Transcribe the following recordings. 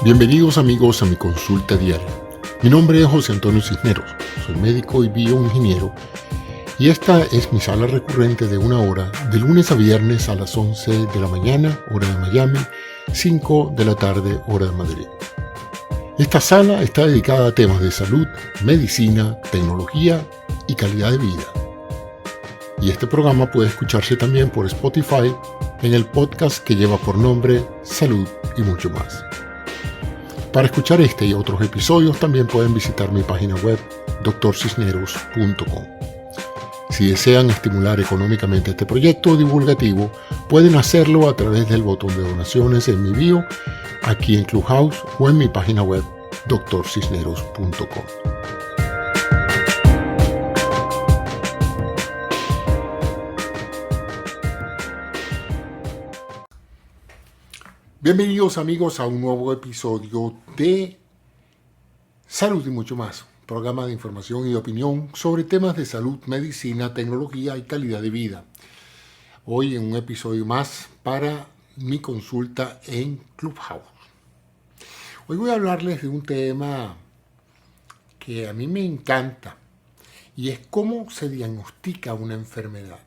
Bienvenidos amigos a mi consulta diaria. Mi nombre es José Antonio Cisneros, soy médico y bioingeniero y esta es mi sala recurrente de 1 hora de lunes a viernes a las 11 de la mañana, hora de Miami, 5 de la tarde, hora de Madrid. Esta sala está dedicada a temas de salud, medicina, tecnología y calidad de vida. Y este programa puede escucharse también por Spotify en el podcast que lleva por nombre Salud y mucho más. Para escuchar este y otros episodios también pueden visitar mi página web drcisneros.com. Si desean estimular económicamente este proyecto divulgativo, pueden hacerlo a través del botón de donaciones en mi bio, aquí en Clubhouse o en mi página web drcisneros.com. Bienvenidos amigos a un nuevo episodio de Salud y mucho más, programa de información y de opinión sobre temas de salud, medicina, tecnología y calidad de vida. Hoy en un episodio más para mi consulta en Clubhouse. Hoy voy a hablarles de un tema que a mí me encanta y es cómo se diagnostica una enfermedad.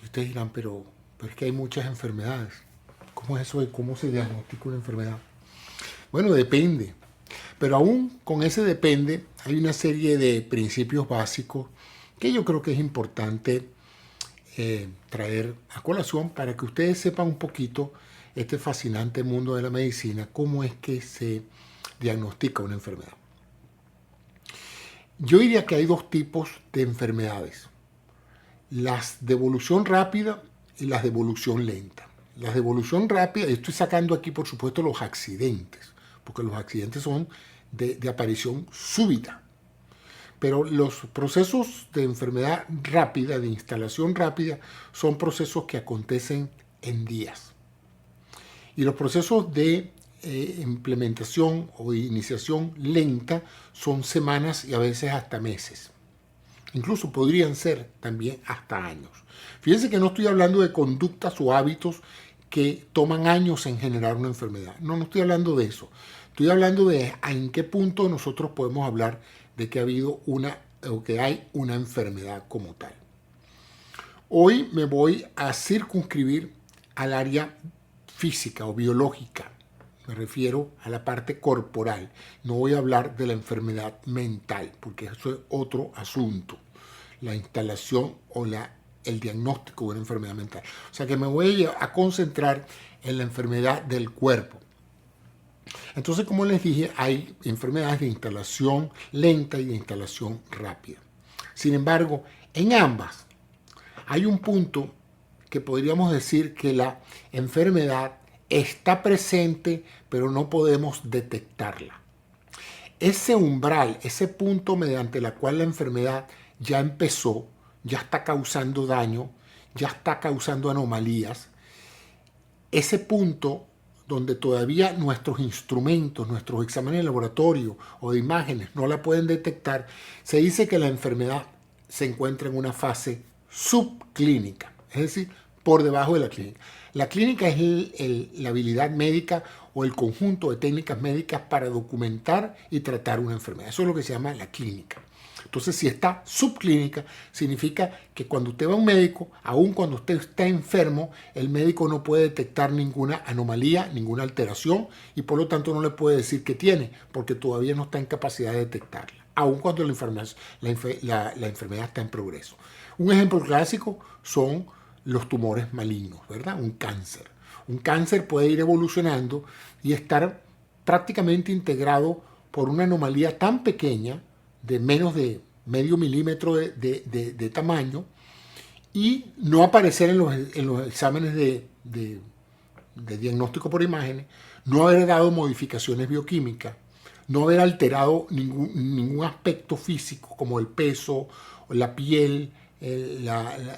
Ustedes dirán, pero es que hay muchas enfermedades. ¿Cómo es eso de cómo se diagnostica una enfermedad? Bueno, depende. Pero aún con ese depende, hay una serie de principios básicos que yo creo que es importante traer a colación para que ustedes sepan un poquito este fascinante mundo de la medicina, cómo es que se diagnostica una enfermedad. Yo diría que hay dos tipos de enfermedades, las de evolución rápida y las de evolución lenta. Las de evolución rápida, estoy sacando aquí por supuesto los accidentes, porque los accidentes son de aparición súbita. Pero los procesos de enfermedad rápida, de instalación rápida, son procesos que acontecen en días. Y los procesos de implementación o iniciación lenta son semanas y a veces hasta meses. Incluso podrían ser también hasta años. Fíjense que no estoy hablando de conductas o hábitos que toman años en generar una enfermedad. No estoy hablando de eso. Estoy hablando de en qué punto nosotros podemos hablar de que ha habido que hay una enfermedad como tal. Hoy me voy a circunscribir al área física o biológica. Me refiero a la parte corporal. No voy a hablar de la enfermedad mental, porque eso es otro asunto. La instalación o el diagnóstico de una enfermedad mental. O sea que me voy a concentrar en la enfermedad del cuerpo. Entonces, como les dije, hay enfermedades de instalación lenta y de instalación rápida. Sin embargo, en ambas hay un punto que podríamos decir que la enfermedad está presente, pero no podemos detectarla. Ese umbral, ese punto mediante el cual la enfermedad ya empezó, ya está causando daño, ya está causando anomalías, ese punto donde todavía nuestros instrumentos, nuestros exámenes de laboratorio o de imágenes no la pueden detectar, se dice que la enfermedad se encuentra en una fase subclínica, es decir, por debajo de la clínica. La clínica es la habilidad médica o el conjunto de técnicas médicas para documentar y tratar una enfermedad. Eso es lo que se llama la clínica. Entonces, si está subclínica, significa que cuando usted va a un médico, aun cuando usted está enfermo, el médico no puede detectar ninguna anomalía, ninguna alteración y por lo tanto no le puede decir que tiene, porque todavía no está en capacidad de detectarla, aun cuando la enfermedad está en progreso. Un ejemplo clásico son los tumores malignos, ¿verdad? Un cáncer. Un cáncer puede ir evolucionando y estar prácticamente integrado por una anomalía tan pequeña, de menos de medio milímetro de tamaño, y no aparecer en los exámenes de diagnóstico por imágenes, no haber dado modificaciones bioquímicas, no haber alterado ningún aspecto físico como el peso, la piel,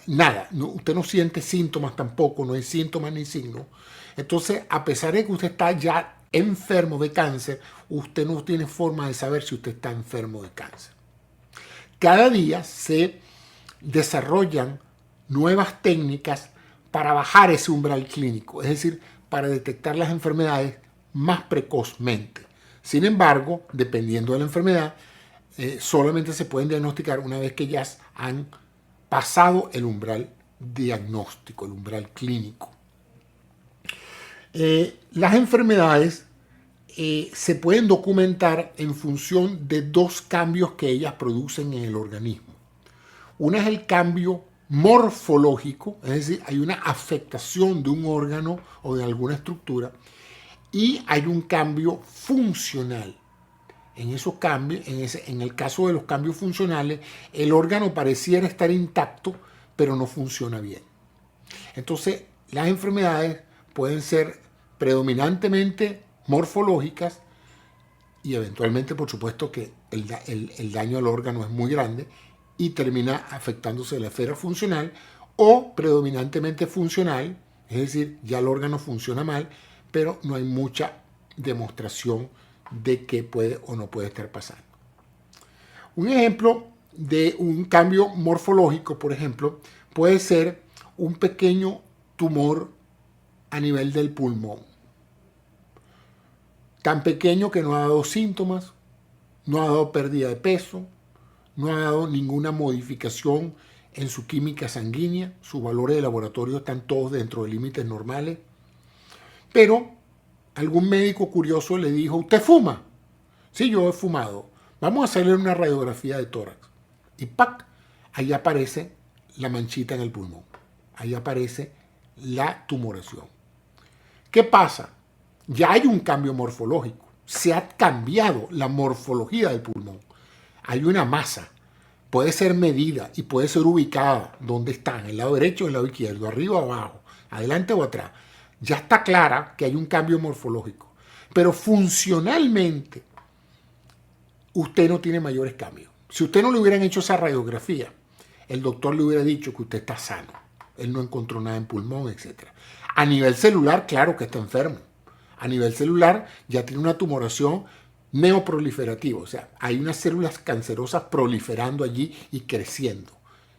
nada. Usted no siente síntomas tampoco, no hay síntomas ni signos. Entonces, a pesar de que usted está ya enfermo de cáncer, usted no tiene forma de saber si usted está enfermo de cáncer. Cada día se desarrollan nuevas técnicas para bajar ese umbral clínico, es decir, para detectar las enfermedades más precozmente. Sin embargo, dependiendo de la enfermedad, solamente se pueden diagnosticar una vez que ya han pasado el umbral diagnóstico, el umbral clínico. Las enfermedades se pueden documentar en función de dos cambios que ellas producen en el organismo. Una es el cambio morfológico, es decir, hay una afectación de un órgano o de alguna estructura, y hay un cambio funcional. En esos cambios, en el caso de los cambios funcionales, el órgano pareciera estar intacto, pero no funciona bien. Entonces, las enfermedades pueden ser predominantemente morfológicas y eventualmente, por supuesto, que el daño al órgano es muy grande y termina afectándose la esfera funcional, o predominantemente funcional, es decir, ya el órgano funciona mal, pero no hay mucha demostración de qué puede o no puede estar pasando. Un ejemplo de un cambio morfológico, por ejemplo, puede ser un pequeño tumor a nivel del pulmón. Tan pequeño que no ha dado síntomas, no ha dado pérdida de peso, no ha dado ninguna modificación en su química sanguínea, sus valores de laboratorio están todos dentro de límites normales, pero algún médico curioso le dijo, ¿usted fuma? Sí, yo he fumado. Vamos a hacerle una radiografía de tórax. Y ¡pac! Ahí aparece la manchita en el pulmón. Ahí aparece la tumoración. ¿Qué pasa? Ya hay un cambio morfológico. Se ha cambiado la morfología del pulmón. Hay una masa. Puede ser medida y puede ser ubicada donde está, en el lado derecho o en el lado izquierdo, arriba o abajo, adelante o atrás. Ya está clara que hay un cambio morfológico. Pero funcionalmente, usted no tiene mayores cambios. Si usted no le hubieran hecho esa radiografía, el doctor le hubiera dicho que usted está sano. Él no encontró nada en pulmón, etc. A nivel celular, claro que está enfermo. A nivel celular ya tiene una tumoración neoproliferativa. O sea, hay unas células cancerosas proliferando allí y creciendo.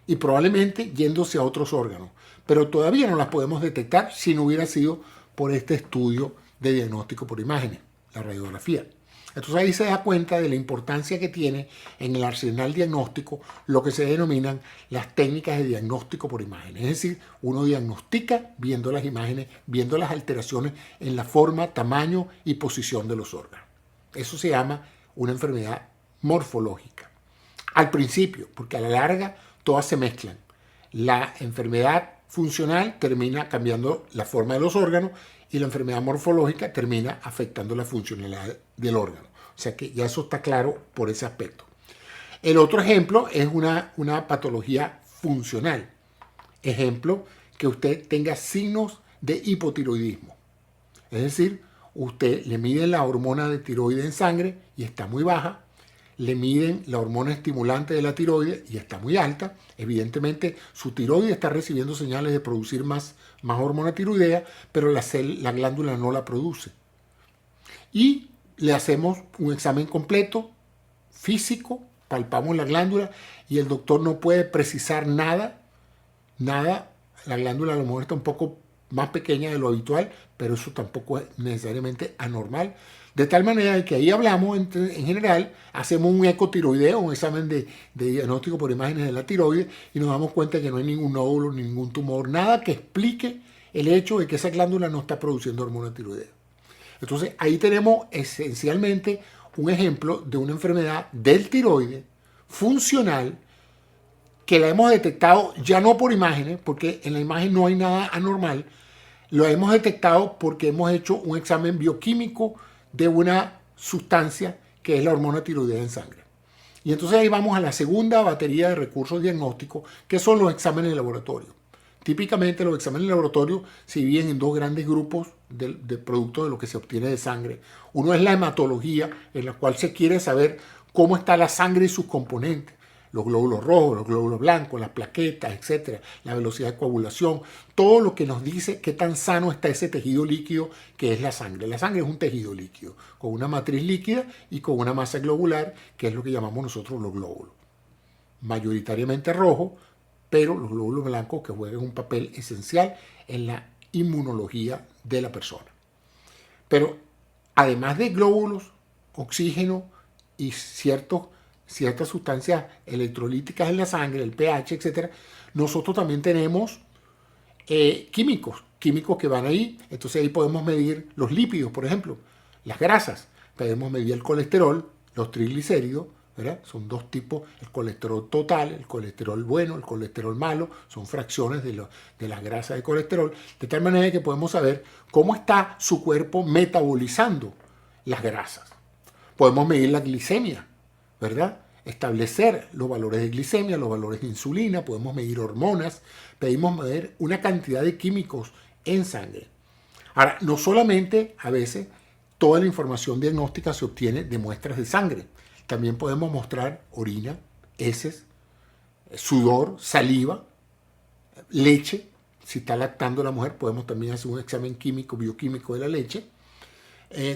Y probablemente yéndose a otros órganos. Pero todavía no las podemos detectar si no hubiera sido por este estudio de diagnóstico por imágenes, la radiografía. Entonces ahí se da cuenta de la importancia que tiene en el arsenal diagnóstico lo que se denominan las técnicas de diagnóstico por imágenes. Es decir, uno diagnostica viendo las imágenes, viendo las alteraciones en la forma, tamaño y posición de los órganos. Eso se llama una enfermedad morfológica. Al principio, porque a la larga todas se mezclan. La enfermedad funcional termina cambiando la forma de los órganos y la enfermedad morfológica termina afectando la funcionalidad del órgano. O sea que ya eso está claro por ese aspecto. El otro ejemplo es una patología funcional. Ejemplo, que usted tenga signos de hipotiroidismo. Es decir, usted le miden la hormona de tiroides en sangre y está muy baja, le miden la hormona estimulante de la tiroides y está muy alta. Evidentemente, su tiroides está recibiendo señales de producir más hormona tiroidea, pero la glándula no la produce. Y le hacemos un examen completo, físico, palpamos la glándula y el doctor no puede precisar nada. La glándula a lo mejor está un poco más pequeña de lo habitual, pero eso tampoco es necesariamente anormal. De tal manera que ahí hablamos, en general, hacemos un ecotiroideo, un examen de diagnóstico por imágenes de la tiroides, y nos damos cuenta que no hay ningún nódulo, ningún tumor, nada que explique el hecho de que esa glándula no está produciendo hormona tiroidea. Entonces ahí tenemos esencialmente un ejemplo de una enfermedad del tiroides funcional que la hemos detectado ya no por imágenes, porque en la imagen no hay nada anormal, lo hemos detectado porque hemos hecho un examen bioquímico de una sustancia que es la hormona tiroidea en sangre. Y entonces ahí vamos a la segunda batería de recursos diagnósticos, que son los exámenes de laboratorio. Típicamente los exámenes de laboratorio se dividen en dos grandes grupos de productos de lo que se obtiene de sangre. Uno es la hematología, en la cual se quiere saber cómo está la sangre y sus componentes. Los glóbulos rojos, los glóbulos blancos, las plaquetas, etcétera, la velocidad de coagulación, todo lo que nos dice qué tan sano está ese tejido líquido que es la sangre. La sangre es un tejido líquido, con una matriz líquida y con una masa globular, que es lo que llamamos nosotros los glóbulos. Mayoritariamente rojo, pero los glóbulos blancos que juegan un papel esencial en la inmunología de la persona. Pero además de glóbulos, oxígeno y ciertas sustancias electrolíticas en la sangre, el pH, etc., nosotros también tenemos químicos que van ahí. Entonces ahí podemos medir los lípidos, por ejemplo, las grasas. Podemos medir el colesterol, los triglicéridos, ¿verdad? Son dos tipos: el colesterol total, el colesterol bueno, el colesterol malo, son fracciones de las grasas de colesterol, de tal manera que podemos saber cómo está su cuerpo metabolizando las grasas. Podemos medir la glicemia, ¿verdad? Establecer los valores de glicemia, los valores de insulina, podemos medir hormonas, podemos medir una cantidad de químicos en sangre. Ahora, no solamente a veces toda la información diagnóstica se obtiene de muestras de sangre. También podemos mostrar orina, heces, sudor, saliva, leche. Si está lactando la mujer, podemos también hacer un examen químico, bioquímico de la leche.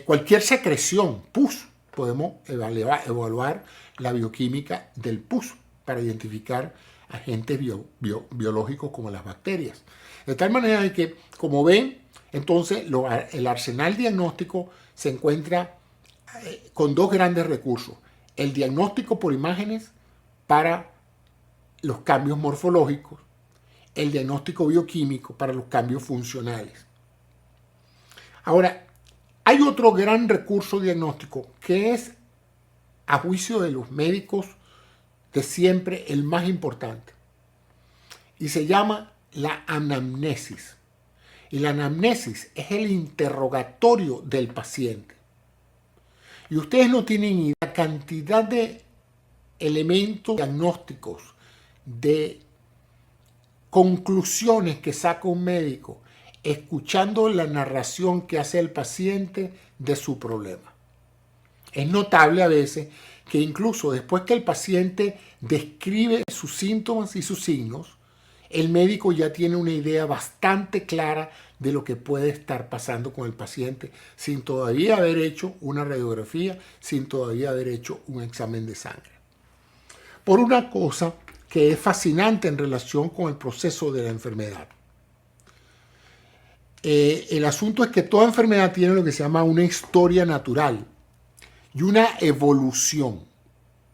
Cualquier secreción, pus, podemos evaluar la bioquímica del pus para identificar agentes biológicos como las bacterias. De tal manera que, como ven, entonces el arsenal diagnóstico se encuentra con dos grandes recursos: el diagnóstico por imágenes para los cambios morfológicos, el diagnóstico bioquímico para los cambios funcionales. Ahora, hay otro gran recurso diagnóstico que es, a juicio de los médicos de siempre, el más importante, y se llama la anamnesis. Y la anamnesis es el interrogatorio del paciente. Y ustedes no tienen idea de la cantidad de elementos diagnósticos, de conclusiones que saca un médico escuchando la narración que hace el paciente de su problema. Es notable a veces que incluso después que el paciente describe sus síntomas y sus signos, el médico ya tiene una idea bastante clara de lo que puede estar pasando con el paciente sin todavía haber hecho una radiografía, sin todavía haber hecho un examen de sangre. Por una cosa que es fascinante en relación con el proceso de la enfermedad. El asunto es que toda enfermedad tiene lo que se llama una historia natural y una evolución.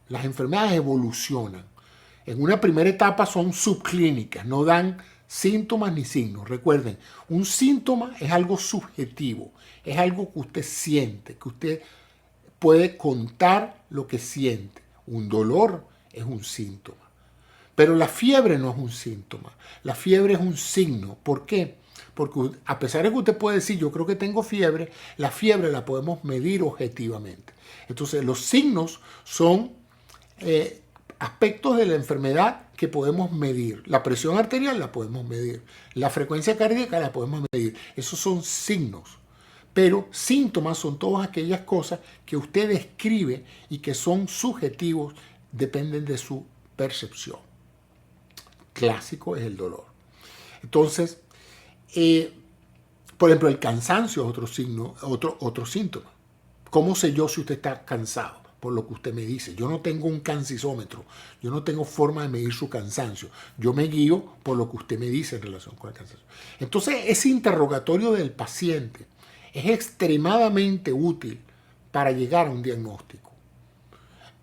Las enfermedades evolucionan. En una primera etapa son subclínicas, no dan síntomas ni signos. Recuerden, un síntoma es algo subjetivo, es algo que usted siente, que usted puede contar lo que siente. Un dolor es un síntoma. Pero la fiebre no es un síntoma, la fiebre es un signo. ¿Por qué? Porque a pesar de que usted puede decir, yo creo que tengo fiebre, la fiebre la podemos medir objetivamente. Entonces, los signos son aspectos de la enfermedad que podemos medir. La presión arterial la podemos medir, la frecuencia cardíaca la podemos medir. Esos son signos. Pero síntomas son todas aquellas cosas que usted describe y que son subjetivos, dependen de su percepción. Clásico es el dolor. Entonces, por ejemplo, el cansancio es otro signo, otro síntoma. ¿Cómo sé yo si usted está cansado? Por lo que usted me dice. Yo no tengo un cancisómetro, yo no tengo forma de medir su cansancio. Yo me guío por lo que usted me dice en relación con el cansancio. Entonces, ese interrogatorio del paciente es extremadamente útil para llegar a un diagnóstico.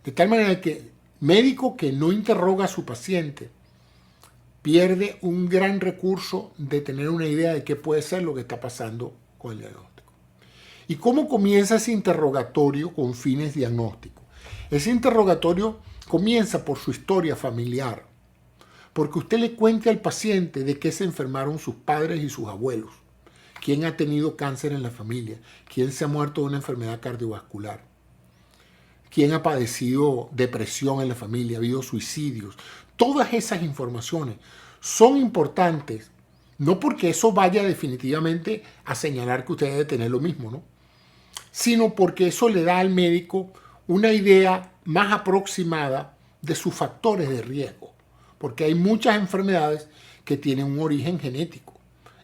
De tal manera que médico que no interroga a su paciente pierde un gran recurso de tener una idea de qué puede ser lo que está pasando con el diagnóstico. ¿Y cómo comienza ese interrogatorio con fines diagnósticos? Ese interrogatorio comienza por su historia familiar, porque usted le cuenta al paciente de qué se enfermaron sus padres y sus abuelos, quién ha tenido cáncer en la familia, quién se ha muerto de una enfermedad cardiovascular, quién ha padecido depresión en la familia, ha habido suicidios. Todas esas informaciones son importantes, no porque eso vaya definitivamente a señalar que usted debe tener lo mismo, ¿no? Sino porque eso le da al médico una idea más aproximada de sus factores de riesgo, porque hay muchas enfermedades que tienen un origen genético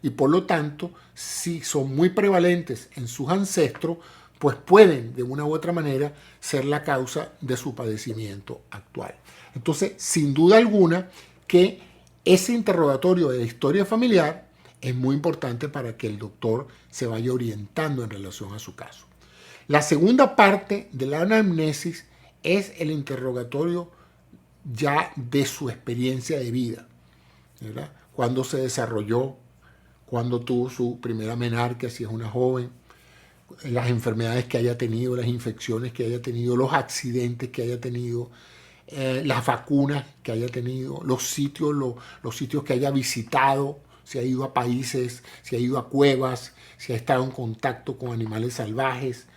y por lo tanto, si son muy prevalentes en sus ancestros, pues pueden de una u otra manera ser la causa de su padecimiento actual. Entonces, sin duda alguna que ese interrogatorio de la historia familiar es muy importante para que el doctor se vaya orientando en relación a su caso. La segunda parte de la anamnesis es el interrogatorio ya de su experiencia de vida, ¿verdad? Cuándo se desarrolló, cuándo tuvo su primera menarquia, si es una joven, las enfermedades que haya tenido, las infecciones que haya tenido, los accidentes que haya tenido, las vacunas que haya tenido, los sitios que haya visitado, si ha ido a países, si ha ido a cuevas, si ha estado en contacto con animales salvajes,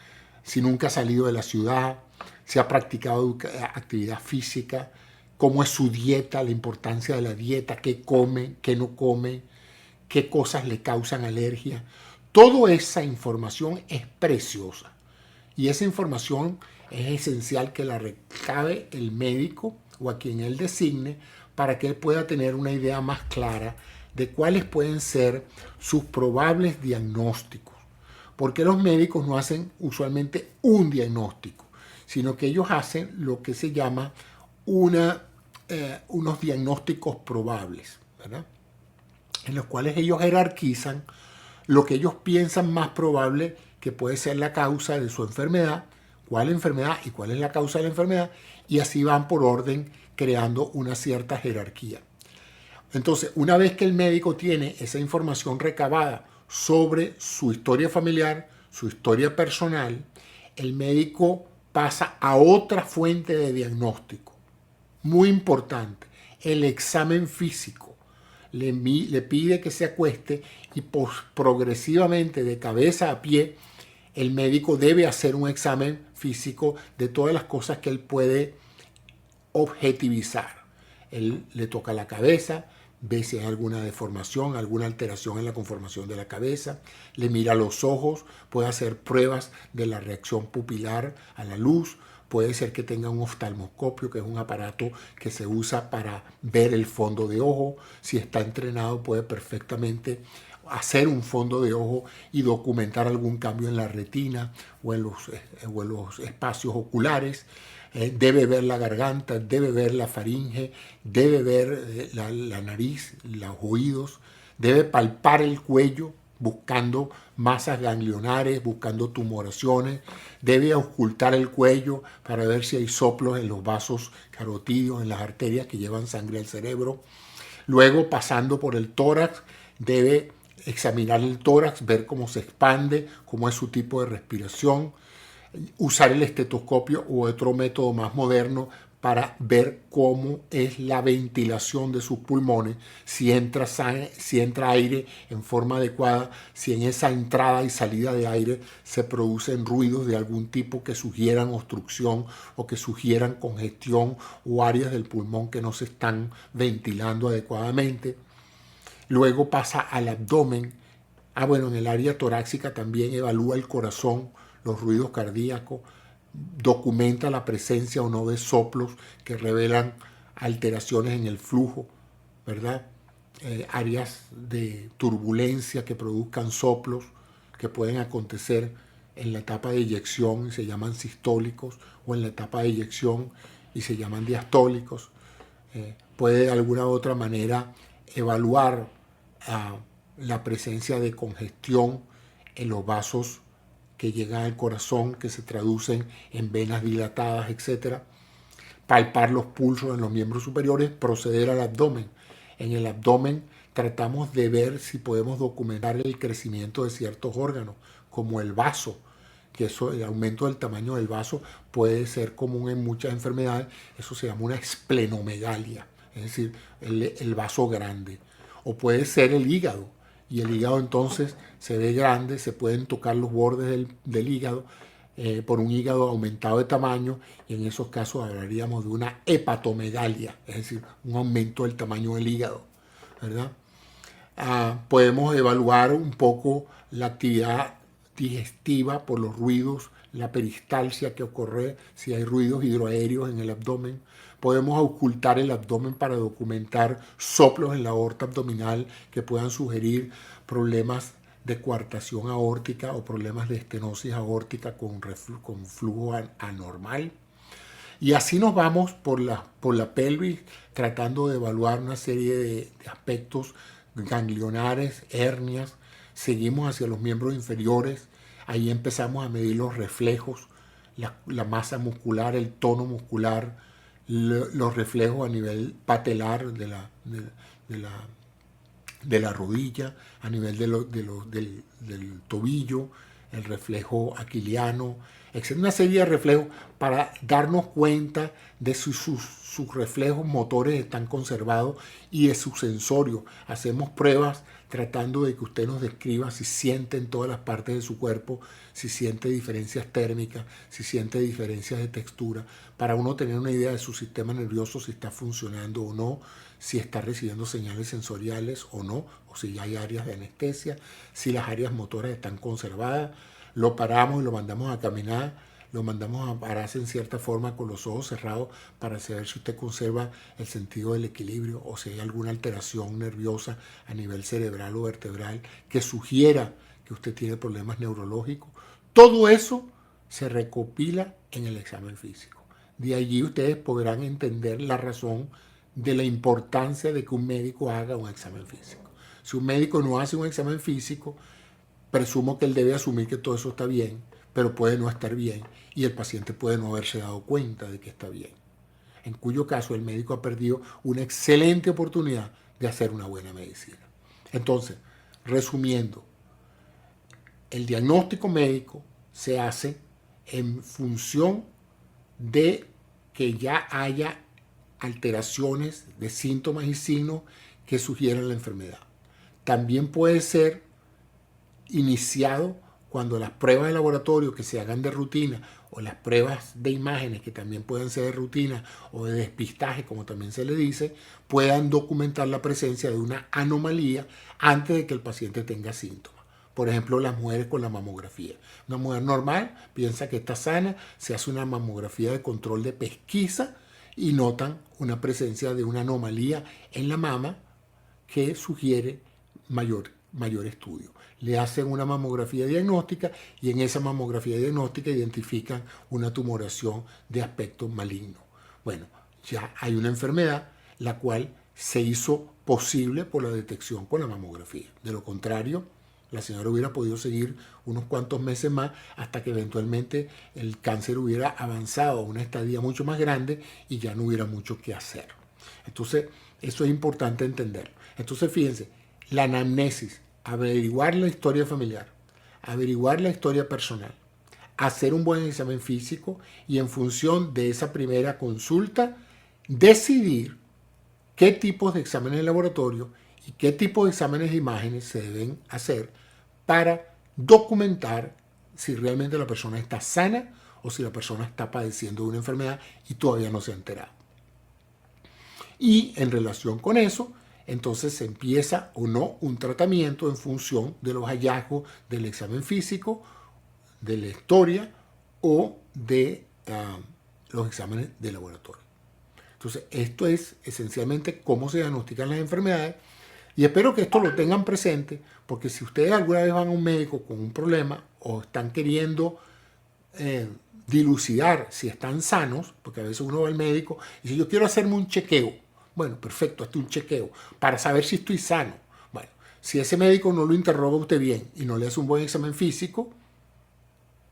si nunca ha salido de la ciudad, si ha practicado actividad física, cómo es su dieta, la importancia de la dieta, qué come, qué no come, qué cosas le causan alergia. Toda esa información es preciosa y esa información es esencial que la recabe el médico o a quien él designe para que él pueda tener una idea más clara de cuáles pueden ser sus probables diagnósticos. Porque los médicos no hacen usualmente un diagnóstico, sino que ellos hacen lo que se llama unos diagnósticos probables, ¿verdad? En los cuales ellos jerarquizan lo que ellos piensan más probable que puede ser la causa de su enfermedad, cuál enfermedad y cuál es la causa de la enfermedad, y así van por orden creando una cierta jerarquía. Entonces, una vez que el médico tiene esa información recabada sobre su historia familiar, su historia personal, el médico pasa a otra fuente de diagnóstico, muy importante, el examen físico. Le pide que se acueste y progresivamente de cabeza a pie el médico debe hacer un examen físico de todas las cosas que él puede objetivizar. Él le toca la cabeza, ve si hay alguna deformación, alguna alteración en la conformación de la cabeza, le mira los ojos, puede hacer pruebas de la reacción pupilar a la luz, puede ser que tenga un oftalmoscopio, que es un aparato que se usa para ver el fondo de ojo. Si está entrenado puede perfectamente hacer un fondo de ojo y documentar algún cambio en la retina o en los espacios oculares. Debe ver la garganta, debe ver la faringe, debe ver la nariz, los oídos, debe palpar el cuello buscando masas ganglionares, buscando tumoraciones, debe ocultar el cuello para ver si hay soplos en los vasos carotídeos, en las arterias que llevan sangre al cerebro. Luego, pasando por el tórax, debe examinar el tórax, ver cómo se expande, cómo es su tipo de respiración, usar el estetoscopio u otro método más moderno para ver cómo es la ventilación de sus pulmones, si entra aire en forma adecuada, si en esa entrada y salida de aire se producen ruidos de algún tipo que sugieran obstrucción o que sugieran congestión o áreas del pulmón que no se están ventilando adecuadamente. Luego pasa al abdomen. En el área torácica también evalúa el corazón, los ruidos cardíacos, documenta la presencia o no de soplos que revelan alteraciones en el flujo, ¿verdad? Áreas de turbulencia que produzcan soplos que pueden acontecer en la etapa de eyección y se llaman sistólicos, o en la etapa de eyección y se llaman diastólicos. Puede de alguna u otra manera evaluar la presencia de congestión en los vasos que llegan al corazón, que se traducen en venas dilatadas, etc. Palpar los pulsos en los miembros superiores, proceder al abdomen. En el abdomen tratamos de ver si podemos documentar el crecimiento de ciertos órganos, como el vaso, que el aumento del tamaño del vaso puede ser común en muchas enfermedades. Eso se llama una esplenomegalia, es decir, el vaso grande. O puede ser el hígado, y el hígado entonces se ve grande, se pueden tocar los bordes del hígado por un hígado aumentado de tamaño, y en esos casos hablaríamos de una hepatomegalia, es decir, un aumento del tamaño del hígado, ¿verdad? Podemos evaluar un poco la actividad digestiva por los ruidos, la peristalsia que ocurre si hay ruidos hidroaéreos en el abdomen. Podemos ocultar el abdomen para documentar soplos en la aorta abdominal que puedan sugerir problemas de coartación aórtica o problemas de estenosis aórtica con flujo anormal. Y así nos vamos por la pelvis tratando de evaluar una serie de aspectos ganglionares, hernias. Seguimos hacia los miembros inferiores, Ahí empezamos a medir los reflejos, la masa muscular, el tono muscular, los reflejos a nivel patelar de la rodilla, a nivel del tobillo, el reflejo aquiliano, etc. Una serie de reflejos para darnos cuenta de si sus reflejos motores están conservados y de su sensorio. Hacemos pruebas tratando de que usted nos describa si siente en todas las partes de su cuerpo, si siente diferencias térmicas, si siente diferencias de textura, para uno tener una idea de su sistema nervioso, si está funcionando o no, si está recibiendo señales sensoriales o no, o si ya hay áreas de anestesia, si las áreas motoras están conservadas. Lo paramos y lo mandamos a caminar, lo mandamos a pararse en cierta forma con los ojos cerrados para saber si usted conserva el sentido del equilibrio o si hay alguna alteración nerviosa a nivel cerebral o vertebral que sugiera que usted tiene problemas neurológicos. Todo eso se recopila en el examen físico. De allí ustedes podrán entender la razón de la importancia de que un médico haga un examen físico. Si un médico no hace un examen físico, presumo que él debe asumir que todo eso está bien, pero puede no estar bien y el paciente puede no haberse dado cuenta de que está bien. En cuyo caso el médico ha perdido una excelente oportunidad de hacer una buena medicina. Entonces, resumiendo, el diagnóstico médico se hace en función de que ya haya alteraciones de síntomas y signos que sugieran la enfermedad. También puede ser iniciado cuando las pruebas de laboratorio que se hagan de rutina o las pruebas de imágenes que también pueden ser de rutina o de despistaje, como también se le dice, puedan documentar la presencia de una anomalía antes de que el paciente tenga síntomas. Por ejemplo, las mujeres con la mamografía. Una mujer normal piensa que está sana, se hace una mamografía de control de pesquisa y notan una presencia de una anomalía en la mama que sugiere mayor estudio. Le hacen una mamografía diagnóstica y en esa mamografía diagnóstica identifican una tumoración de aspecto maligno. Bueno, ya hay una enfermedad la cual se hizo posible por la detección con la mamografía. De lo contrario, la señora hubiera podido seguir unos cuantos meses más hasta que eventualmente el cáncer hubiera avanzado a una estadía mucho más grande y ya no hubiera mucho que hacer. Entonces, eso es importante entenderlo. Entonces, fíjense, la anamnesis, averiguar la historia familiar, averiguar la historia personal, hacer un buen examen físico y en función de esa primera consulta, decidir qué tipos de exámenes de laboratorio y qué tipo de exámenes de imágenes se deben hacer para documentar si realmente la persona está sana o si la persona está padeciendo de una enfermedad y todavía no se ha enterado. Y en relación con eso, entonces se empieza o no un tratamiento en función de los hallazgos del examen físico, de la historia o de los exámenes de laboratorio. Entonces, esto es esencialmente cómo se diagnostican las enfermedades y espero que esto lo tengan presente porque si ustedes alguna vez van a un médico con un problema o están queriendo dilucidar si están sanos, porque a veces uno va al médico y dice yo quiero hacerme un chequeo. Bueno, perfecto, hazte un chequeo para saber si estoy sano. Bueno, si ese médico no lo interroga usted bien y no le hace un buen examen físico,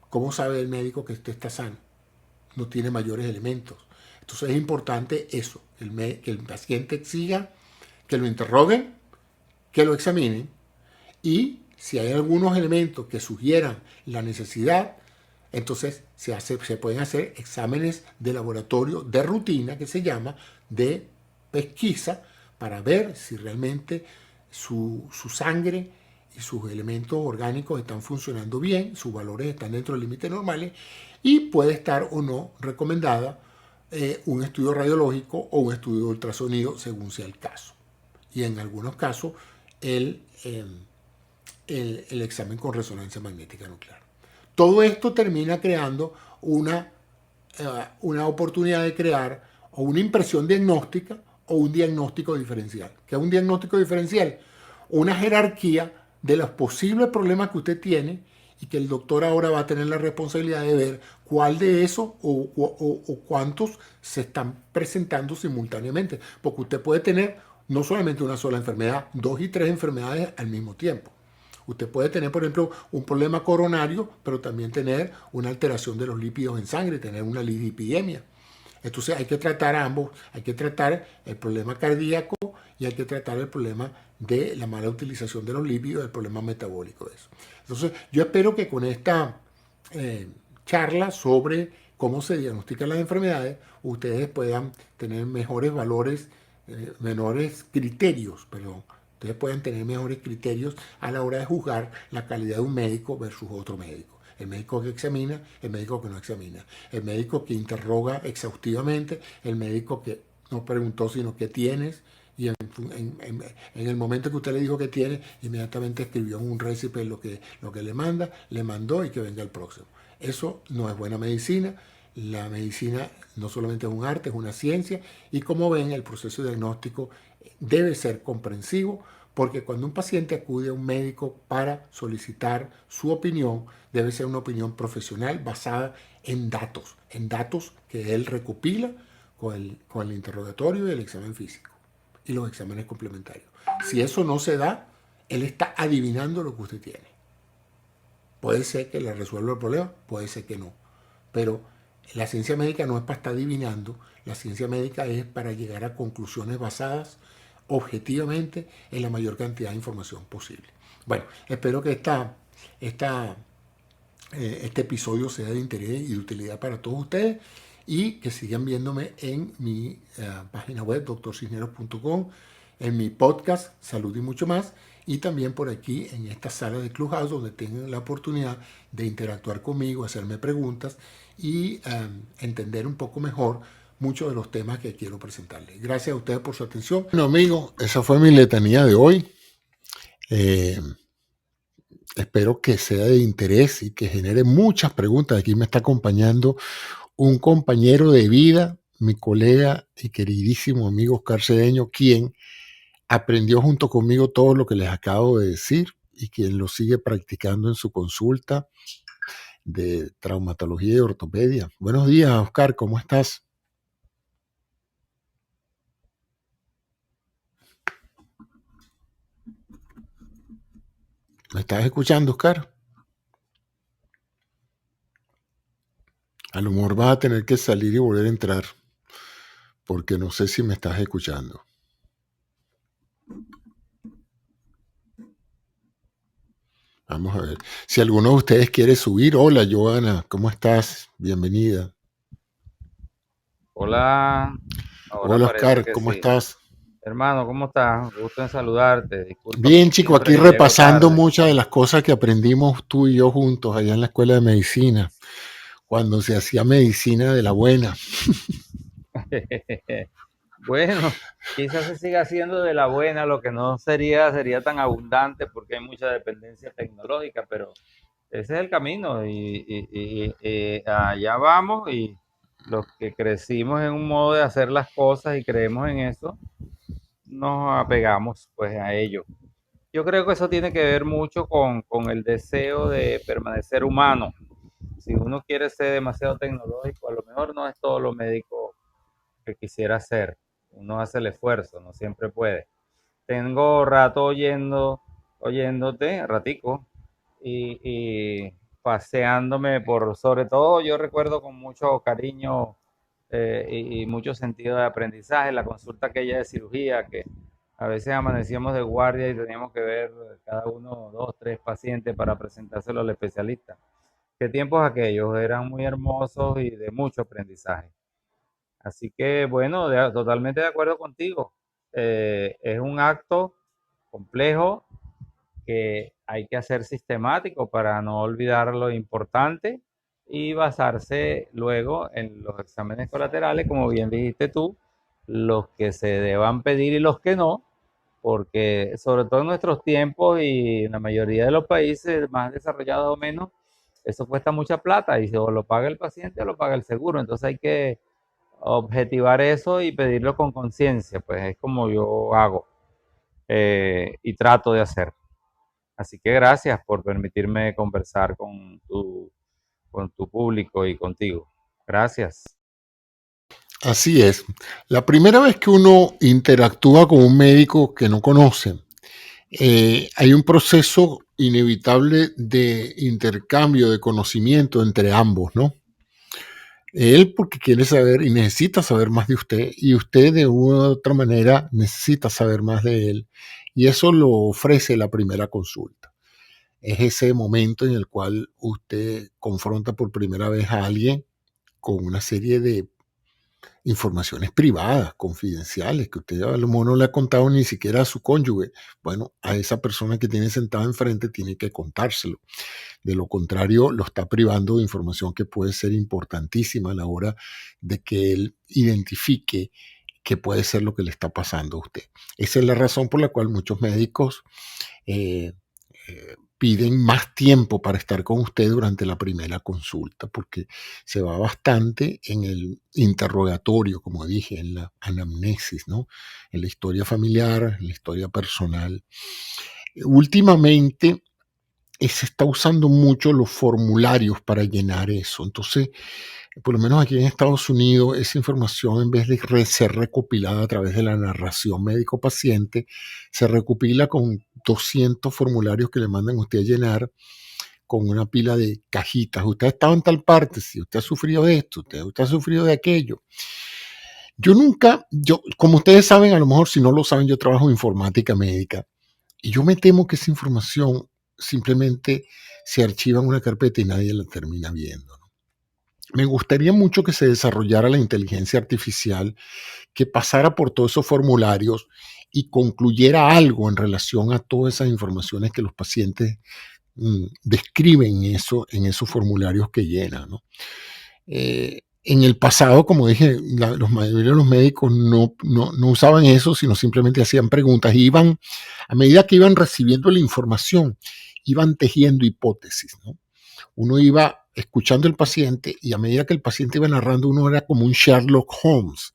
¿cómo sabe el médico que usted está sano? No tiene mayores elementos. Entonces es importante eso, que el paciente exija que lo interroguen, que lo examinen y si hay algunos elementos que sugieran la necesidad, entonces se pueden hacer exámenes de laboratorio de rutina, que se llama, de pesquisa, para ver si realmente su sangre y sus elementos orgánicos están funcionando bien, sus valores están dentro de límites normales y puede estar o no recomendada un estudio radiológico o un estudio de ultrasonido según sea el caso. Y en algunos casos el examen con resonancia magnética nuclear. Todo esto termina creando una oportunidad de crear o una impresión diagnóstica o un diagnóstico diferencial. ¿Qué es un diagnóstico diferencial? Una jerarquía de los posibles problemas que usted tiene y que el doctor ahora va a tener la responsabilidad de ver cuál de esos o cuántos se están presentando simultáneamente. Porque usted puede tener no solamente una sola enfermedad, 2 y 3 enfermedades al mismo tiempo. Usted puede tener, por ejemplo, un problema coronario, pero también tener una alteración de los lípidos en sangre, tener una lipidemia. Entonces hay que tratar ambos, hay que tratar el problema cardíaco y hay que tratar el problema de la mala utilización de los lípidos, el problema metabólico de eso. Entonces yo espero que con esta charla sobre cómo se diagnostican las enfermedades, ustedes puedan tener mejores valores, menores criterios, perdón, ustedes pueden tener mejores criterios a la hora de juzgar la calidad de un médico versus otro médico. El médico que examina, el médico que no examina, el médico que interroga exhaustivamente, el médico que no preguntó sino qué tienes, y en el momento que usted le dijo que tiene, inmediatamente escribió en un récipe lo que le manda, le mandó y que venga el próximo. Eso no es buena medicina. La medicina no solamente es un arte, es una ciencia, y como ven, el proceso diagnóstico debe ser comprensivo, porque cuando un paciente acude a un médico para solicitar su opinión, debe ser una opinión profesional basada en datos que él recopila con el interrogatorio y el examen físico y los exámenes complementarios. Si eso no se da, él está adivinando lo que usted tiene. Puede ser que le resuelva el problema, puede ser que no. Pero la ciencia médica no es para estar adivinando, la ciencia médica es para llegar a conclusiones basadas objetivamente en la mayor cantidad de información posible. Bueno, espero que este episodio sea de interés y de utilidad para todos ustedes y que sigan viéndome en mi página web drcisneros.com, en mi podcast Salud y Mucho Más, y también por aquí en esta sala de Clubhouse, donde tengan la oportunidad de interactuar conmigo, hacerme preguntas y entender un poco mejor muchos de los temas que quiero presentarles. Gracias a ustedes por su atención. Bueno, amigos, esa fue mi letanía de hoy. Espero que sea de interés y que genere muchas preguntas. Aquí me está acompañando un compañero de vida, mi colega y queridísimo amigo Oscar Cedeño, quien aprendió junto conmigo todo lo que les acabo de decir y quien lo sigue practicando en su consulta de traumatología y ortopedia. Buenos días, Oscar, ¿cómo estás? ¿Me estás escuchando, Oscar? A lo mejor vas a tener que salir y volver a entrar, porque no sé si me estás escuchando. Vamos a ver. Si alguno de ustedes quiere subir, hola, Joana, ¿cómo estás? Bienvenida. Hola, ahora Hola, parece Oscar, que ¿cómo sí. estás? Hermano, ¿cómo estás? Gusto en saludarte. Disculpa Bien, como chico, siempre aquí que llego repasando tarde. muchas de las cosas que aprendimos tú y yo juntos allá en la escuela de medicina, cuando se hacía medicina de la buena. Bueno, quizás se siga haciendo de la buena, lo que no sería tan abundante porque hay mucha dependencia tecnológica, pero ese es el camino y allá vamos y los que crecimos en un modo de hacer las cosas y creemos en eso, nos apegamos pues a ello. Yo creo que eso tiene que ver mucho con el deseo de permanecer humano. Si uno quiere ser demasiado tecnológico, a lo mejor no es todo lo médico que quisiera ser. Uno hace el esfuerzo, no siempre puede. Tengo rato oyéndote, ratico, y paseándome por, sobre todo yo recuerdo con mucho cariño y mucho sentido de aprendizaje la consulta aquella de cirugía que a veces amanecíamos de guardia y teníamos que ver cada uno, dos, tres pacientes para presentárselo al especialista. Qué tiempos aquellos, eran muy hermosos y de mucho aprendizaje. Así que, bueno, totalmente de acuerdo contigo. Es un acto complejo que hay que hacer sistemático para no olvidar lo importante y basarse luego en los exámenes colaterales, como bien dijiste tú, los que se deban pedir y los que no, porque sobre todo en nuestros tiempos y en la mayoría de los países más desarrollados o menos, eso cuesta mucha plata y o lo paga el paciente o lo paga el seguro. Entonces hay que objetivar eso y pedirlo con conciencia, pues es como yo hago y trato de hacer. Así que gracias por permitirme conversar con tu público y contigo. Gracias. Así es. La primera vez que uno interactúa con un médico que no conoce, hay un proceso inevitable de intercambio de conocimiento entre ambos, ¿no? Él porque quiere saber y necesita saber más de usted, y usted de una u otra manera necesita saber más de él, y eso lo ofrece la primera consulta. Es ese momento en el cual usted confronta por primera vez a alguien con una serie de informaciones privadas, confidenciales, que usted a lo mejor no le ha contado ni siquiera a su cónyuge. Bueno, a esa persona que tiene sentada enfrente tiene que contárselo. De lo contrario, lo está privando de información que puede ser importantísima a la hora de que él identifique qué puede ser lo que le está pasando a usted. Esa es la razón por la cual muchos médicos eh, piden más tiempo para estar con usted durante la primera consulta, porque se va bastante en el interrogatorio, como dije, en la anamnesis, ¿no? En la historia familiar, en la historia personal. Últimamente se está usando mucho los formularios para llenar eso. Entonces, por lo menos aquí en Estados Unidos, esa información, en vez de ser recopilada a través de la narración médico-paciente, se recopila con 200 formularios que le mandan a usted a llenar con una pila de cajitas. Usted ha estado en tal parte, si usted ha sufrido de esto, usted ha sufrido de aquello. Como ustedes saben, a lo mejor si no lo saben, yo trabajo en informática médica y yo me temo que esa información simplemente se archiva en una carpeta y nadie la termina viendo. Me gustaría mucho que se desarrollara la inteligencia artificial, que pasara por todos esos formularios y concluyera algo en relación a todas esas informaciones que los pacientes describen en esos formularios que llenan, ¿no? En el pasado, como dije, los mayoría de los médicos no usaban eso, sino simplemente hacían preguntas. Y iban, a medida que iban recibiendo la información, iban tejiendo hipótesis, ¿no? Uno iba escuchando al paciente y a medida que el paciente iba narrando, uno era como un Sherlock Holmes.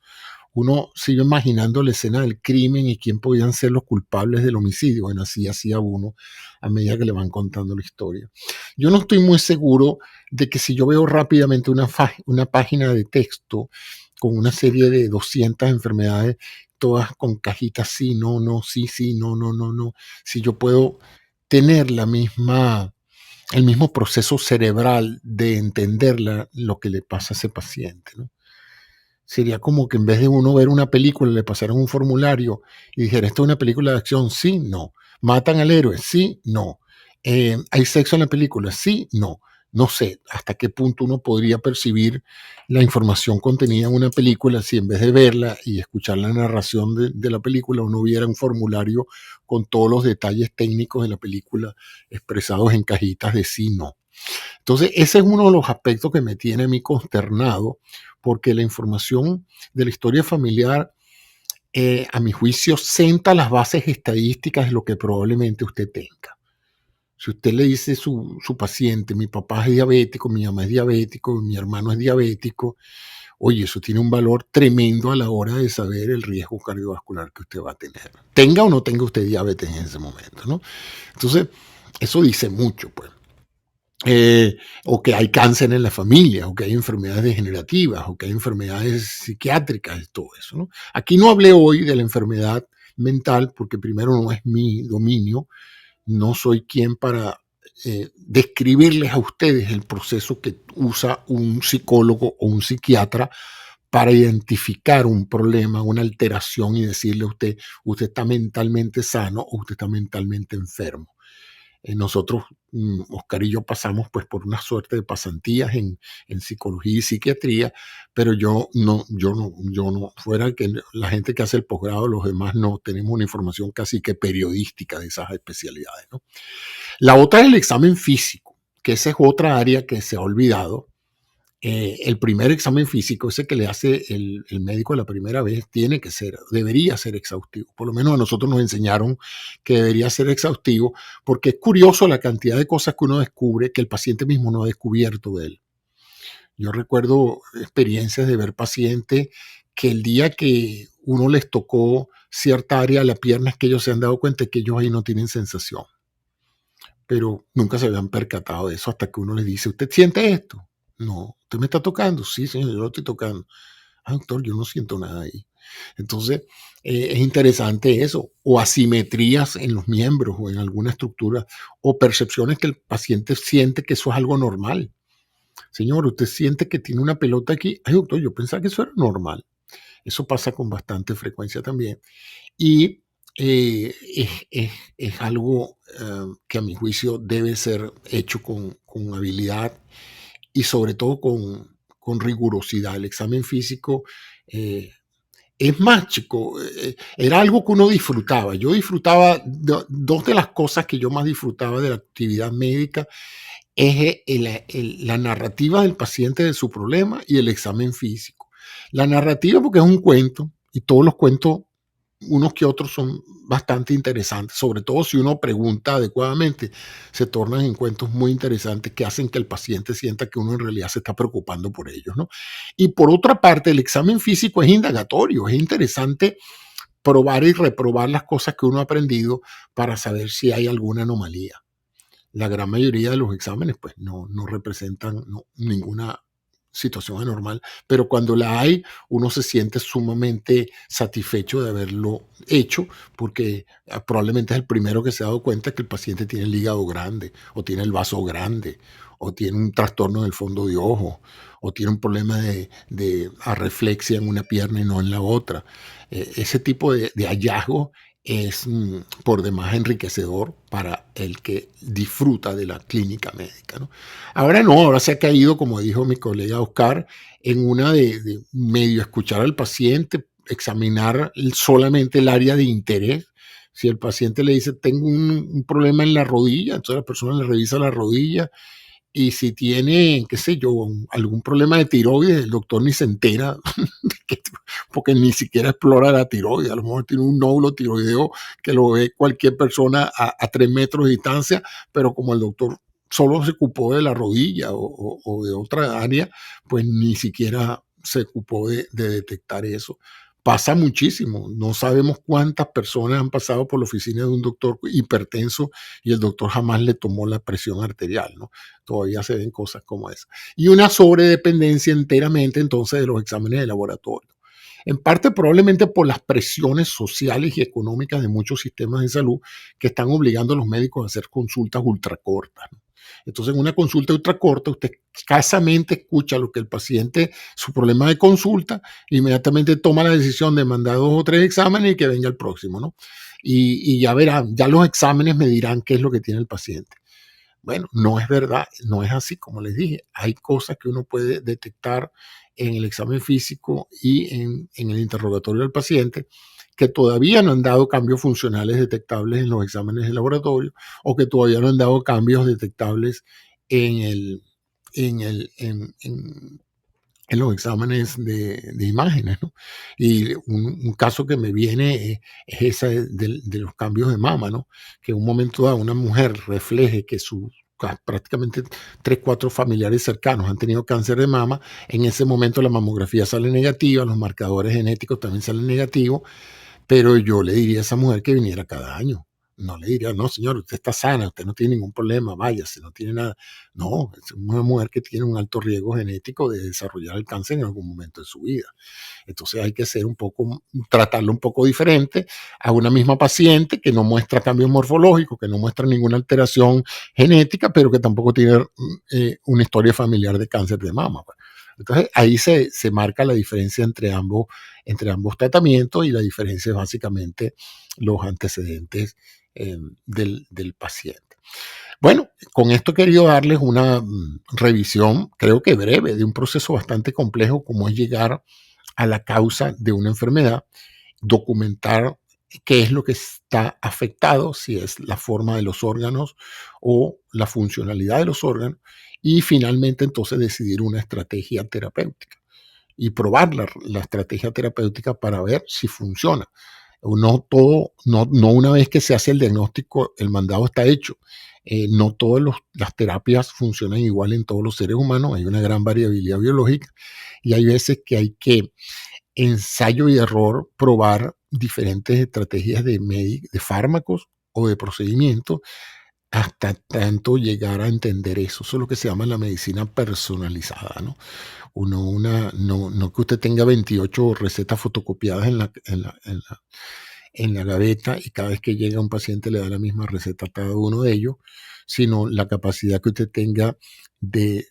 Uno se iba imaginando la escena del crimen y quién podían ser los culpables del homicidio. Bueno, así hacía uno a medida que le van contando la historia. Yo no estoy muy seguro de que si yo veo rápidamente una página de texto con una serie de 200 enfermedades, todas con cajitas sí, no, no, sí, sí, no, no, no, no, si yo puedo tener el mismo proceso cerebral de entender lo que le pasa a ese paciente, ¿no? Sería como que en vez de uno ver una película, le pasaran un formulario y dijera, ¿esto es una película de acción? Sí, no. ¿Matan al héroe? Sí, no. ¿Hay sexo en la película? Sí, no. No sé hasta qué punto uno podría percibir la información contenida en una película si en vez de verla y escuchar la narración de la película, uno viera un formulario con todos los detalles técnicos de la película expresados en cajitas de sí, no. Entonces, ese es uno de los aspectos que me tiene a mí consternado, porque la información de la historia familiar, a mi juicio, senta las bases estadísticas de lo que probablemente usted tenga. Si usted le dice a su paciente, mi papá es diabético, mi mamá es diabético, mi hermano es diabético, oye, eso tiene un valor tremendo a la hora de saber el riesgo cardiovascular que usted va a tener. Tenga o no tenga usted diabetes en ese momento, ¿no? Entonces, eso dice mucho, pues. O que hay cáncer en la familia, o que hay enfermedades degenerativas, o que hay enfermedades psiquiátricas, todo eso, ¿no? Aquí no hablé hoy de la enfermedad mental, porque primero no es mi dominio, no soy quien para describirles a ustedes el proceso que usa un psicólogo o un psiquiatra para identificar un problema, una alteración y decirle a usted, usted está mentalmente sano o usted está mentalmente enfermo. Nosotros, Oscar y yo, pasamos pues por una suerte de pasantías en psicología y psiquiatría, pero yo no, fuera que la gente que hace el posgrado, los demás no, tenemos una información casi que periodística de esas especialidades, ¿no? La otra es el examen físico, que esa es otra área que se ha olvidado. El primer examen físico, ese que le hace el médico la primera vez, debería ser exhaustivo. Por lo menos a nosotros nos enseñaron que debería ser exhaustivo, porque es curioso la cantidad de cosas que uno descubre que el paciente mismo no ha descubierto de él. Yo recuerdo experiencias de ver pacientes que el día que uno les tocó cierta área de la pierna es que ellos se han dado cuenta que ellos ahí no tienen sensación, pero nunca se habían percatado de eso hasta que uno les dice, ¿usted siente esto? No. ¿Usted me está tocando? Sí, señor, yo lo estoy tocando. Ah, doctor, yo no siento nada ahí. Entonces, es interesante eso, o asimetrías en los miembros o en alguna estructura, o percepciones que el paciente siente que eso es algo normal. Señor, usted siente que tiene una pelota aquí. Ay, doctor, yo pensaba que eso era normal. Eso pasa con bastante frecuencia también. Y es algo que a mi juicio debe ser hecho con habilidad y sobre todo con rigurosidad. El examen físico es más, chico, era algo que uno disfrutaba. Yo disfrutaba, dos de las cosas que yo más disfrutaba de la actividad médica es la narrativa del paciente de su problema y el examen físico. La narrativa porque es un cuento y todos los cuentos, unos que otros, son bastante interesantes, sobre todo si uno pregunta adecuadamente, se tornan en cuentos muy interesantes que hacen que el paciente sienta que uno en realidad se está preocupando por ellos, ¿no? Y por otra parte, el examen físico es indagatorio, es interesante probar y reprobar las cosas que uno ha aprendido para saber si hay alguna anomalía. La gran mayoría de los exámenes pues no representan ninguna situación anormal, pero cuando la hay, uno se siente sumamente satisfecho de haberlo hecho, porque probablemente es el primero que se ha dado cuenta que el paciente tiene el hígado grande, o tiene el vaso grande, o tiene un trastorno del fondo de ojo, o tiene un problema de arreflexia en una pierna y no en la otra. Ese tipo de hallazgo es por demás enriquecedor para el que disfruta de la clínica médica, ¿no? Ahora no, ahora se ha caído, como dijo mi colega Oscar, en una de medio escuchar al paciente, examinar solamente el área de interés. Si el paciente le dice, tengo un problema en la rodilla, entonces la persona le revisa la rodilla, y si tiene, qué sé yo, algún problema de tiroides, el doctor ni se entera, porque ni siquiera explora la tiroides. A lo mejor tiene un nódulo tiroideo que lo ve cualquier persona a 3 metros de distancia, pero como el doctor solo se ocupó de la rodilla o de otra área, pues ni siquiera se ocupó de detectar eso. Pasa muchísimo. No sabemos cuántas personas han pasado por la oficina de un doctor hipertenso y el doctor jamás le tomó la presión arterial, ¿no? Todavía se ven cosas como esa. Y una sobredependencia enteramente entonces de los exámenes de laboratorio. En parte probablemente por las presiones sociales y económicas de muchos sistemas de salud que están obligando a los médicos a hacer consultas ultracortas, ¿no? Entonces, en una consulta ultracorta, usted escasamente escucha lo que el paciente, su problema de consulta, inmediatamente toma la decisión de mandar 2 o 3 exámenes y que venga el próximo, ¿no? Y ya verán, ya los exámenes me dirán qué es lo que tiene el paciente. Bueno, no es verdad, no es así, como les dije. Hay cosas que uno puede detectar en el examen físico y en el interrogatorio del paciente que todavía no han dado cambios funcionales detectables en los exámenes de laboratorio o que todavía no han dado cambios detectables en, el, en los exámenes de imágenes, ¿no? Y un caso que me viene es ese de los cambios de mama, ¿no? Que en un momento dado una mujer refleje que prácticamente 3, 4 familiares cercanos han tenido cáncer de mama, en ese momento la mamografía sale negativa, los marcadores genéticos también salen negativos, pero yo le diría a esa mujer que viniera cada año. No le diría, no, señor, usted está sana, usted no tiene ningún problema, váyase, no tiene nada. No, es una mujer que tiene un alto riesgo genético de desarrollar el cáncer en algún momento de su vida. Entonces hay que tratarlo un poco diferente a una misma paciente que no muestra cambios morfológicos, que no muestra ninguna alteración genética, pero que tampoco tiene una historia familiar de cáncer de mama. Entonces ahí se marca la diferencia entre ambos tratamientos, y la diferencia es básicamente los antecedentes del paciente. Bueno, con esto he querido darles una revisión, creo que breve, de un proceso bastante complejo como es llegar a la causa de una enfermedad, documentar qué es lo que está afectado, si es la forma de los órganos o la funcionalidad de los órganos, y finalmente entonces decidir una estrategia terapéutica y probar la estrategia terapéutica para ver si funciona. No una vez que se hace el diagnóstico, el mandado está hecho. No todas las terapias funcionan igual en todos los seres humanos, hay una gran variabilidad biológica y hay veces que hay que ensayo y error probar diferentes estrategias de fármacos o de procedimientos hasta tanto llegar a entender eso. Eso es lo que se llama la medicina personalizada, ¿no? No que usted tenga 28 recetas fotocopiadas en la gaveta y cada vez que llega un paciente le da la misma receta a cada uno de ellos, sino la capacidad que usted tenga de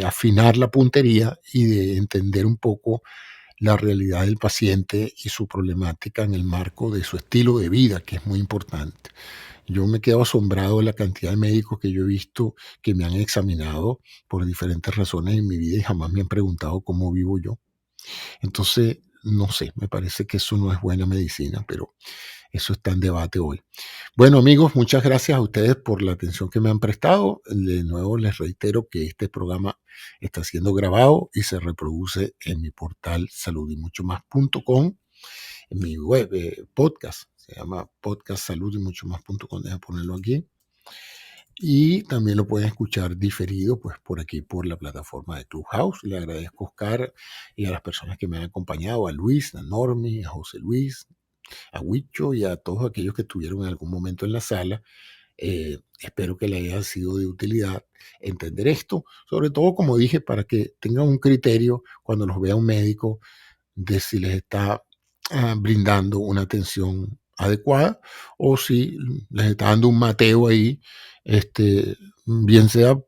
afinar la puntería y de entender un poco la realidad del paciente y su problemática en el marco de su estilo de vida, que es muy importante. Yo me quedo asombrado de la cantidad de médicos que yo he visto que me han examinado por diferentes razones en mi vida y jamás me han preguntado cómo vivo yo. Entonces, no sé, me parece que eso no es buena medicina, pero eso está en debate hoy. Bueno, amigos, muchas gracias a ustedes por la atención que me han prestado. De nuevo les reitero que este programa está siendo grabado y se reproduce en mi portal saludymuchomás.com, en mi web podcast. Se llama podcast saludymuchomás.com. Deja ponerlo aquí. Y también lo pueden escuchar diferido pues por aquí, por la plataforma de Clubhouse. Le agradezco a Oscar y a las personas que me han acompañado, a Luis, a Normi, a José Luis, a Huicho y a todos aquellos que estuvieron en algún momento en la sala. Espero que les haya sido de utilidad entender esto, sobre todo, como dije, para que tengan un criterio cuando los vea un médico de si les está brindando una atención adecuada o si les está dando un mateo ahí, bien sea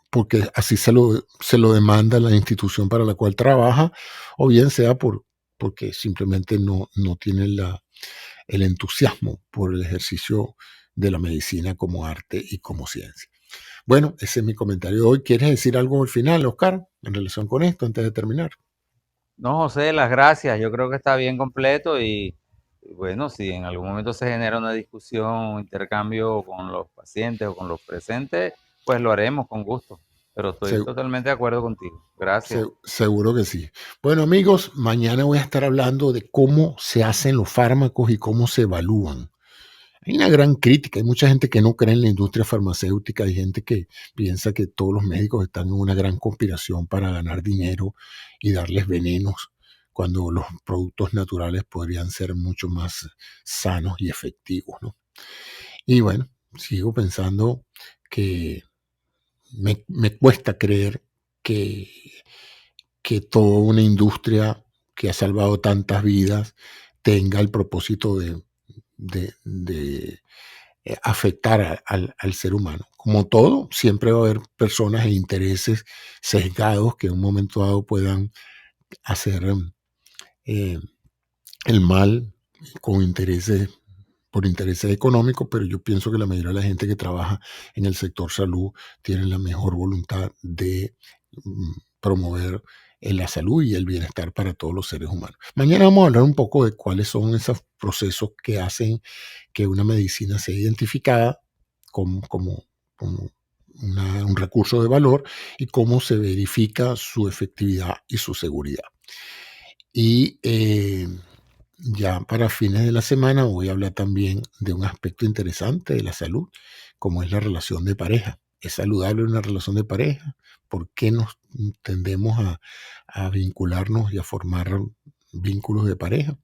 porque así se lo demanda la institución para la cual trabaja, o bien sea porque simplemente no tienen el entusiasmo por el ejercicio de la medicina como arte y como ciencia. Bueno, ese es mi comentario de hoy. ¿Quieres decir algo al final, Oscar, en relación con esto, antes de terminar? No, José, las gracias. Yo creo que está bien completo y bueno, si en algún momento se genera una discusión, un intercambio con los pacientes o con los presentes, pues lo haremos con gusto. Pero estoy Se- totalmente de acuerdo contigo. Gracias. Seguro que sí. Bueno, amigos, mañana voy a estar hablando de cómo se hacen los fármacos y cómo se evalúan. Hay una gran crítica, hay mucha gente que no cree en la industria farmacéutica, hay gente que piensa que todos los médicos están en una gran conspiración para ganar dinero y darles venenos, cuando los productos naturales podrían ser mucho más sanos y efectivos, ¿no? Y bueno, sigo pensando que me cuesta creer que, que toda una industria que ha salvado tantas vidas tenga el propósito de afectar al ser humano. Como todo, siempre va a haber personas e intereses sesgados que en un momento dado puedan hacer eh, el mal con intereses, por intereses económicos, pero yo pienso que la mayoría de la gente que trabaja en el sector salud tiene la mejor voluntad de promover la salud y el bienestar para todos los seres humanos. Mañana vamos a hablar un poco de cuáles son esos procesos que hacen que una medicina sea identificada como un recurso de valor y cómo se verifica su efectividad y su seguridad. Y ya para fines de la semana voy a hablar también de un aspecto interesante de la salud, como es la relación de pareja. ¿Es saludable una relación de pareja? ¿Por qué nos tendemos a vincularnos y a formar vínculos de pareja?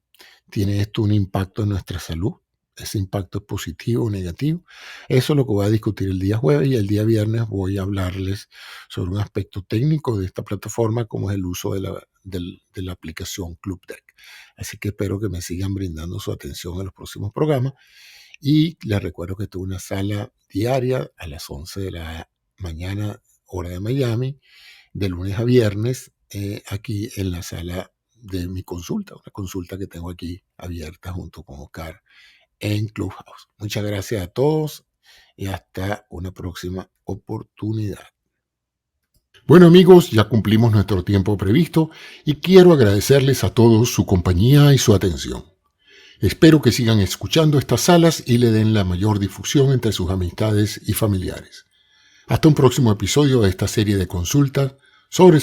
¿Tiene esto un impacto en nuestra salud? ¿Ese impacto es positivo o negativo? Eso es lo que voy a discutir el día jueves, y el día viernes voy a hablarles sobre un aspecto técnico de esta plataforma, como es el uso de la aplicación Club Deck. Así que espero que me sigan brindando su atención en los próximos programas. Y les recuerdo que tengo una sala diaria a las 11 de la mañana, hora de Miami, de lunes a viernes, aquí en la sala de mi consulta, una consulta que tengo aquí abierta junto con Oscar en Clubhouse. Muchas gracias a todos y hasta una próxima oportunidad. Bueno, amigos, ya cumplimos nuestro tiempo previsto y quiero agradecerles a todos su compañía y su atención. Espero que sigan escuchando estas salas y le den la mayor difusión entre sus amistades y familiares. Hasta un próximo episodio de esta serie de consultas sobre